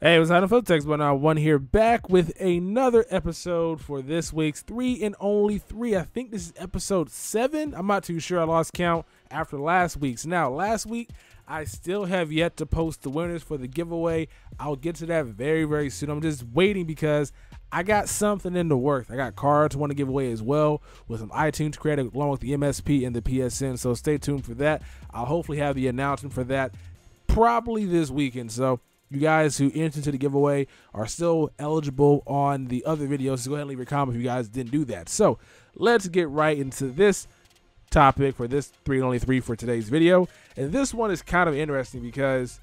Hey, it was Adam Text, but now one here back with another episode for this week's 3 and Only 3. I think this is episode 7. I'm not too sure. I lost count after last week's. Now, last week, I still have yet to post the winners for the giveaway. I'll get to that very, very soon. I'm just waiting because I got something in the works. I got cards I want to give away as well with some iTunes credit along with the MSP and the PSN. So stay tuned for that. I'll hopefully have the announcement for that probably this weekend. So you guys who entered into the giveaway are still eligible on the other videos, so go ahead and leave your comment if you guys didn't do that. So let's get right into this topic for this 3 and Only 3 for today's video. And this one is kind of interesting because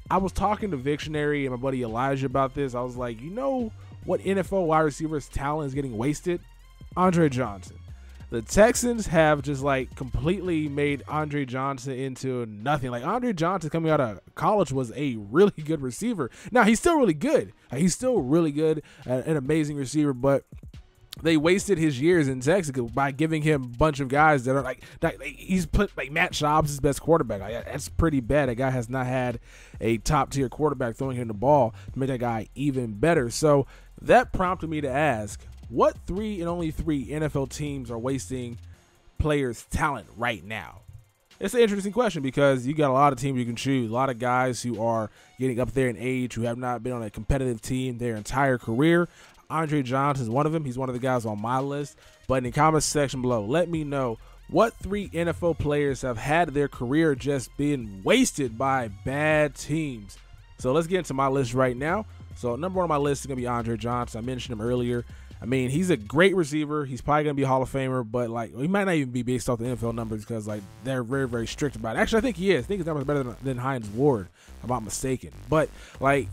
I was talking to Victionary and my buddy Elijah about this. I was like, you know what NFL wide receiver's talent is getting wasted? Andre Johnson. The Texans have just like completely made Andre Johnson into nothing. Like Andre Johnson coming out of college was a really good receiver. Now he's still really good. He's still really good, an amazing receiver, but they wasted his years in Texas by giving him a bunch of guys that are like he's put like Matt Schaub's his best quarterback. Like, that's pretty bad. That guy has not had a top tier quarterback throwing him the ball to make that guy even better. So that prompted me to ask, what 3 and Only 3 NFL teams are wasting players' talent right now? It's an interesting question because you got a lot of teams you can choose. A lot of guys who are getting up there in age who have not been on a competitive team their entire career. Andre Johnson is one of them. He's one of the guys on my list. But in the comments section below, let me know what 3 NFL players have had their career just being wasted by bad teams. So let's get into my list right now. So number 1 on my list is going to be Andre Johnson. I mentioned him earlier. I mean, he's a great receiver. He's probably going to be a Hall of Famer, but like he might not even be based off the NFL numbers because like they're very, very strict about it. Actually, I think he is. I think his numbers are better than Hines Ward, if I'm not mistaken. But like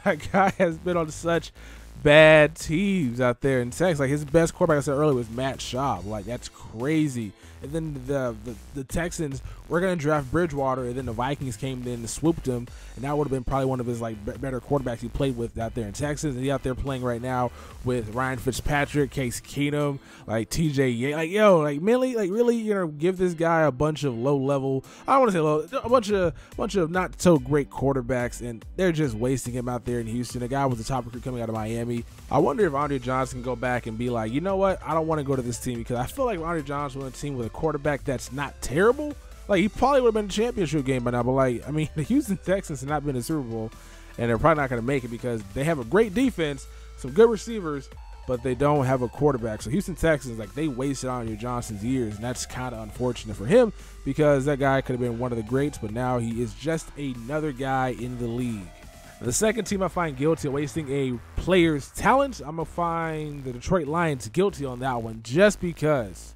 that guy has been on such bad teams out there in Texas. Like his best quarterback, I said earlier, was Matt Schaub. Like that's crazy. And then the Texans were going to draft Bridgewater, and then the Vikings came in and swooped him, and that would have been probably one of his like better quarterbacks he played with out there in Texas. And he's out there playing right now with Ryan Fitzpatrick, Case Keenum, like TJ Yates. Like like really, you're gonna give this guy a bunch of low level, I don't want to say low, a bunch of not so great quarterbacks, and they're just wasting him out there in Houston. The guy was the top recruit coming out of Miami. I wonder if Andre Johnson can go back and be like, you know what, I don't want to go to this team because I feel like Andre Johnson was on a team with a quarterback that's not terrible. Like he probably would have been in a championship game by now, but like I mean, the Houston Texans have not been in the Super Bowl, and they're probably not going to make it because they have a great defense, some good receivers, but they don't have a quarterback. So Houston Texans, like they wasted Andre Johnson's years, and that's kind of unfortunate for him because that guy could have been one of the greats, but now he is just another guy in the league. The second team I find guilty of wasting a player's talent, I'm going to find the Detroit Lions guilty on that one just because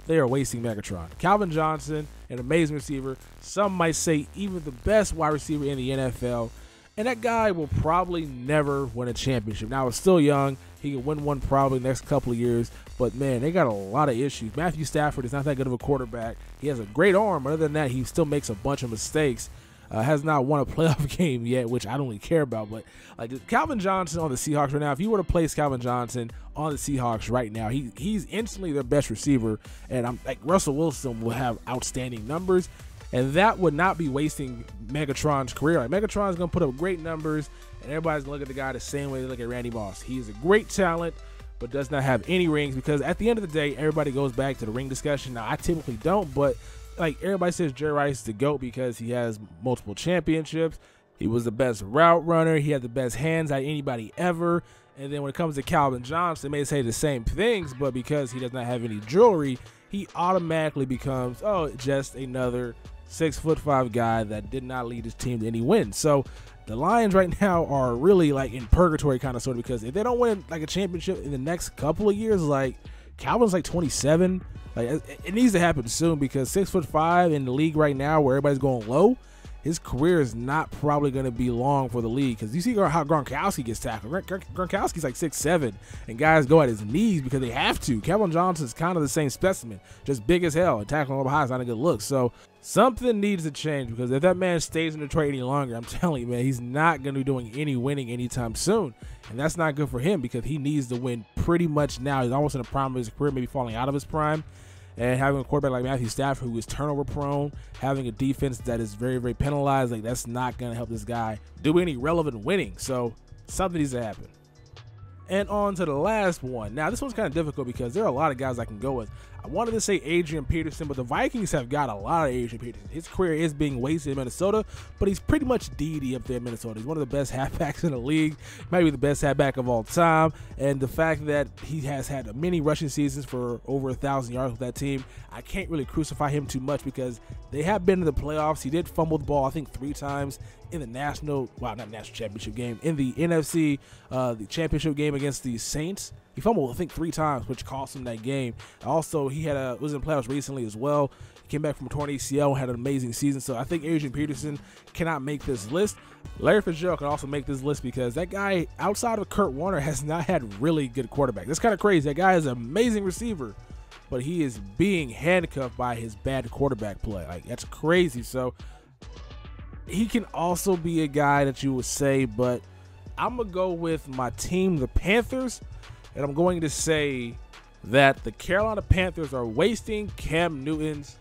they are wasting Megatron. Calvin Johnson, an amazing receiver. Some might say even the best wide receiver in the NFL. And that guy will probably never win a championship. Now, he's still young. He can win one probably the next couple of years. But, man, they got a lot of issues. Matthew Stafford is not that good of a quarterback. He has a great arm, but other than that, he still makes a bunch of mistakes. Has not won a playoff game yet, which I don't really care about. But like Calvin Johnson on the Seahawks right now, if you were to place Calvin Johnson on the Seahawks right now, he's instantly their best receiver. And I'm like Russell Wilson will have outstanding numbers, and that would not be wasting Megatron's career. Like Megatron's gonna put up great numbers, and everybody's gonna look at the guy the same way they look at Randy Moss. He's a great talent, but does not have any rings because at the end of the day, everybody goes back to the ring discussion. Now I typically don't, but like everybody says Jerry Rice is the GOAT because he has multiple championships. He was the best route runner. He had the best hands out of anybody ever. And then when it comes to Calvin Johnson, they may say the same things, but because he does not have any jewelry, he automatically becomes, just another 6'5" guy that did not lead his team to any wins. So the Lions right now are really like in purgatory kind of sort of because if they don't win like a championship in the next couple of years, like Calvin's like 27. Like it needs to happen soon because 6'5" in the league right now where everybody's going low, his career is not probably going to be long for the league because you see how Gronkowski gets tackled. Gronkowski's like 6'7", and guys go at his knees because they have to. Calvin Johnson's kind of the same specimen, just big as hell, and tackling over high is not a good look. So something needs to change because if that man stays in Detroit any longer, I'm telling you, man, he's not going to be doing any winning anytime soon, and that's not good for him because he needs to win pretty much now. He's almost in the prime of his career, maybe falling out of his prime. And having a quarterback like Matthew Stafford, who is turnover prone, having a defense that is very, very penalized, like that's not going to help this guy do any relevant winning. So something needs to happen. And on to the last one. Now, this one's kind of difficult because there are a lot of guys I can go with. I wanted to say Adrian Peterson, but the Vikings have got a lot of Adrian Peterson. His career is being wasted in Minnesota, but he's pretty much deity up there in Minnesota. He's one of the best halfbacks in the league, maybe the best halfback of all time. And the fact that he has had many rushing seasons for over 1,000 yards with that team, I can't really crucify him too much because they have been in the playoffs. He did fumble the ball, I think, 3 times in the national championship game, in the NFC, the championship game against the Saints. He fumbled, I think, 3 times, which cost him that game. Also, he was in the playoffs recently as well. He came back from a torn ACL, had an amazing season. So I think Adrian Peterson cannot make this list. Larry Fitzgerald can also make this list because that guy, outside of Kurt Warner, has not had really good quarterbacks. That's kind of crazy. That guy is an amazing receiver, but he is being handcuffed by his bad quarterback play. Like, that's crazy. So he can also be a guy that you would say, but I'm going to go with my team, the Panthers. And I'm going to say that the Carolina Panthers are wasting Cam Newton's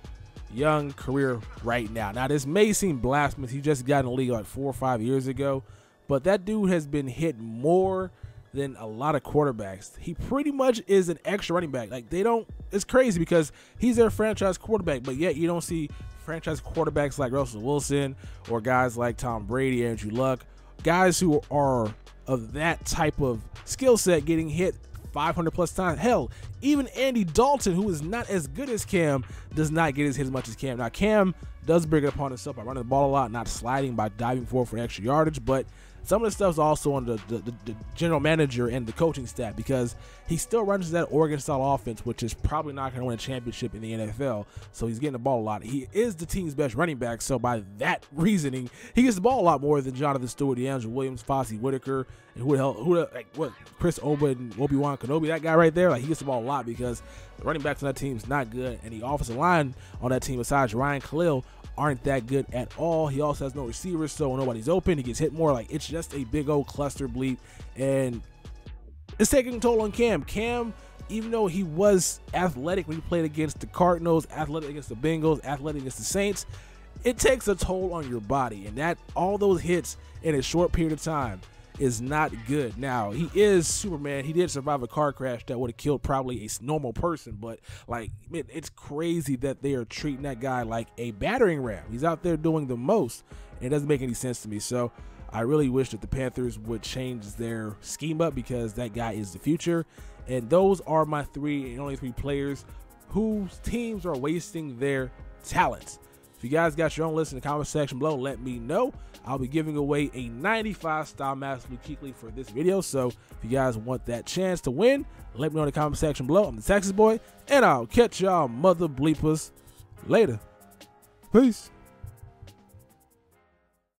young career right now. Now, this may seem blasphemous. He just got in the league like 4 or 5 years ago. But that dude has been hit more than a lot of quarterbacks. He pretty much is an extra running back. Like, it's crazy because he's their franchise quarterback. But yet you don't see franchise quarterbacks like Russell Wilson or guys like Tom Brady, Andrew Luck, guys who are of that type of skill set getting hit 500 plus times. Hell, even Andy Dalton, who is not as good as Cam, does not get his hit as much as Cam. Now, Cam does bring it upon himself by running the ball a lot, not sliding, by diving forward for extra yardage, but some of the stuff is also on the general manager and the coaching staff because he still runs that Oregon-style offense, which is probably not going to win a championship in the NFL. So he's getting the ball a lot. He is the team's best running back, so by that reasoning, he gets the ball a lot more than Jonathan Stewart, DeAndre Williams, Fossey Whitaker, and Chris Oba and Obi-Wan Kenobi. That guy right there, like, he gets the ball a lot because the running backs on that team is not good, and the offensive line on that team, besides Ryan Khalil, aren't that good at all. He also has no receivers, so when nobody's open, he gets hit more. Like, it's just a big old cluster bleep, and it's taking a toll on Cam. Cam, even though he was athletic when he played against the Cardinals, athletic against the Bengals, athletic against the Saints, it takes a toll on your body, and that all those hits in a short period of time is not good. Now, he is Superman. He did survive a car crash that would have killed probably a normal person, but like, man, it's crazy that they are treating that guy like a battering ram. He's out there doing the most, and it doesn't make any sense to me. So I really wish that the Panthers would change their scheme up because that guy is the future. And those are my only three players whose teams are wasting their talents. If you guys got your own list in the comment section below, let me know. I'll be giving away a 95 style Master Weekly for this video. So if you guys want that chance to win, let me know in the comment section below. I'm the Texas Boy, and I'll catch y'all mother bleepers later. Peace.